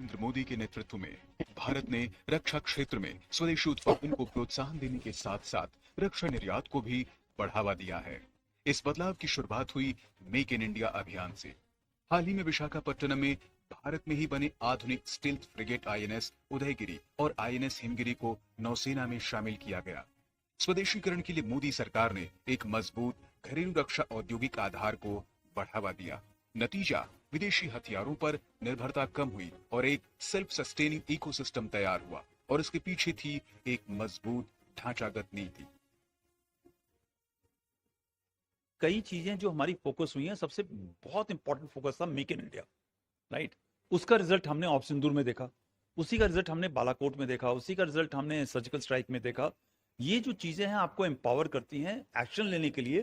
नरेंद्र मोदी के नेतृत्व में भारत ने रक्षा क्षेत्र में स्वदेशी उत्पादन को प्रोत्साहन देने के साथ साथ रक्षा निर्यात को भी बढ़ावा दिया है। इस बदलाव की शुरुआत हुई मेक इन इंडिया अभियान से। हाल ही में विशाखापट्टनम में भारत में ही बने आधुनिक स्टील्थ फ्रिगेट आईएनएस उदयगिरी और आईएनएस हिमगिरी को नौसेना में शामिल किया गया। स्वदेशीकरण के लिए मोदी सरकार ने एक मजबूत घरेलू रक्षा औद्योगिक आधार को बढ़ावा दिया। नतीजा, विदेशी हथियारों पर निर्भरता कम हुई और एक सेल्फ सस्टेनिंग इकोसिस्टम तैयार हुआ, और इसके पीछे थी एक मजबूत ढांचागत नीति। कई चीजें जो हमारी फोकस हुई हैं, सबसे बहुत इंपॉर्टेंट फोकस था मेक इन इंडिया, राइट। उसका रिजल्ट हमने ऑपरेशन सिंदूर में देखा, उसी का रिजल्ट हमने बालाकोट में देखा, उसी का रिजल्ट हमने सर्जिकल स्ट्राइक में देखा। ये जो चीजें हैं आपको एम्पावर करती हैं एक्शन लेने के लिए,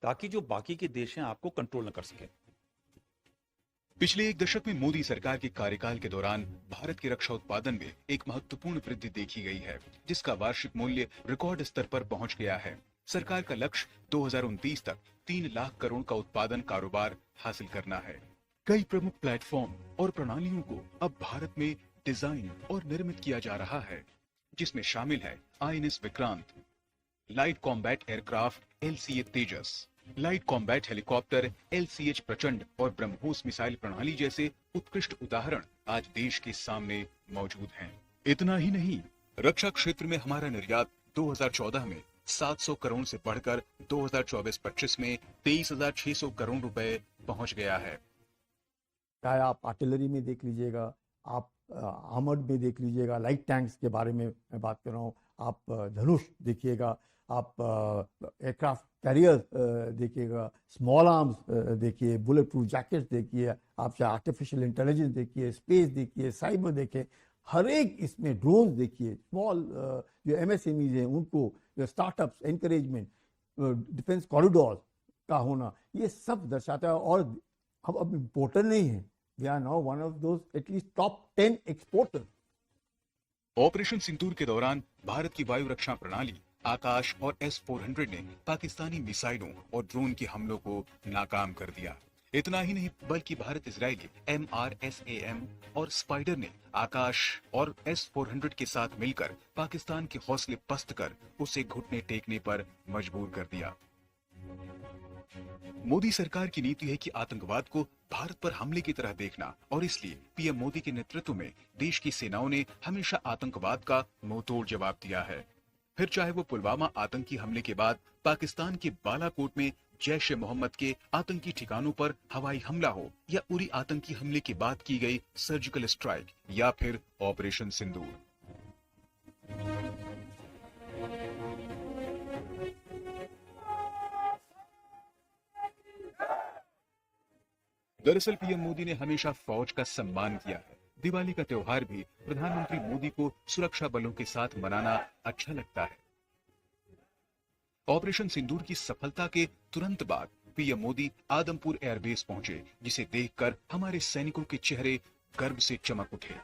ताकि जो बाकी के देश हैं आपको कंट्रोल न कर सके। पिछले एक दशक में मोदी सरकार के कार्यकाल के दौरान भारत के रक्षा उत्पादन में एक महत्वपूर्ण वृद्धि देखी गई है, जिसका वार्षिक मूल्य रिकॉर्ड स्तर पर पहुंच गया है। सरकार का लक्ष्य 2029 तक 3 लाख करोड़ का उत्पादन कारोबार हासिल करना है। कई प्रमुख प्लेटफॉर्म और प्रणालियों को अब भारत में डिजाइन और निर्मित किया जा रहा है, जिसमें शामिल है INS Vikrant, light combat aircraft LCA Tejas, light combat helicopter LCH Prachand और ब्रह्मोस मिसाइल प्रणाली जैसे उत्कृष्ट उदाहरण आज देश के सामने मौजूद हैं। इतना ही नहीं, रक्षा क्षेत्र में हमारा निर्यात 2014 में 700 करोड़ से बढ़कर 2024-25 में 23,600 करोड़ रुपए पहुंच गया है। चाहे आप आर्टिलरी में देख लीजिएगा, आप आर्मर्ड में देख लीजिएगा, लाइट टैंक्स के बारे में मैं बात कर रहा हूँ, आप धनुष देखिएगा, आप एयरक्राफ्ट कैरियर देखिएगा, स्मॉल आर्म्स देखिए, बुलेट प्रूफ जैकेट्स देखिए, आप चाहे आर्टिफिशियल इंटेलिजेंस देखिए, स्पेस देखिए, साइबर देखें, हर एक इसमें ड्रोन देखिए, स्मॉल जो एमएसएमईज हैं उनको, जो स्टार्टअप्स, एनकरेजमेंट, डिफेंस कॉरिडोर का होना, ये सब दर्शाता है। और हम अब इम्पोर्टर नहीं है, we are now one of those at least top 10 exporter. Operation Sindoor के दौरान भारत की वायु रक्षा प्रणाली आकाश और S-400 ने पाकिस्तानी मिसाइलों और ड्रोन के हमलों को नाकाम कर दिया। इतना ही नहीं, बल्कि भारत इजरायली MRSAM और स्पाइडर ने आकाश और S-400 के साथ मिलकर पाकिस्तान के हौसले पस्त कर उसे घुटने टेकने पर मजबूर कर दिया। मोदी सरकार की नीति है कि आतंकवाद को भारत पर हमले की तरह देखना, और इसलिए पीएम मोदी के नेतृत्व में देश की सेनाओं ने हमेशा आतंकवाद का मुंहतोड़ जवाब दिया है। फिर चाहे वो पुलवामा आतंकी हमले के बाद पाकिस्तान के बालाकोट में जैश ए मोहम्मद के आतंकी ठिकानों पर हवाई हमला हो, या उरी आतंकी हमले के बाद की गई सर्जिकल स्ट्राइक, या फिर ऑपरेशन सिंदूर। दरअसल पीएम मोदी ने हमेशा फौज का सम्मान किया है। दिवाली का त्योहार भी प्रधानमंत्री मोदी को सुरक्षा बलों के साथ मनाना अच्छा लगता है। ऑपरेशन सिंदूर की सफलता के तुरंत बाद पीएम मोदी आदमपुर एयरबेस पहुंचे, जिसे देखकर हमारे सैनिकों के चेहरे गर्व से चमक उठे।